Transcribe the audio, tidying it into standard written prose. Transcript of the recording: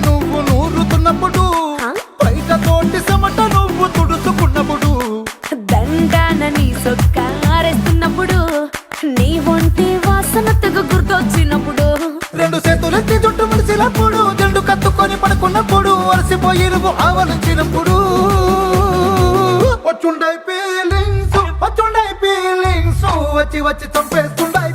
నువ్వు నూరుతున్నప్పుడు బయట తోటి చెమట నువ్వు తుడుచుకున్నప్పుడు దండాన నీ సొక్కారేస్తున్నప్పుడు నీ ఒంటి వాసన తెగ గుర్తొచ్చినప్పుడు రెండు చేతులెత్తి చుట్టూ మలిసినప్పుడు జెండు కత్తుకొని పడుకున్నప్పుడు అలసిపోయి నువ్వు ఆవలించినప్పుడు వచ్చుండై ఫీలింగ్స్ వచ్చి వచ్చి చంపేస్తుండై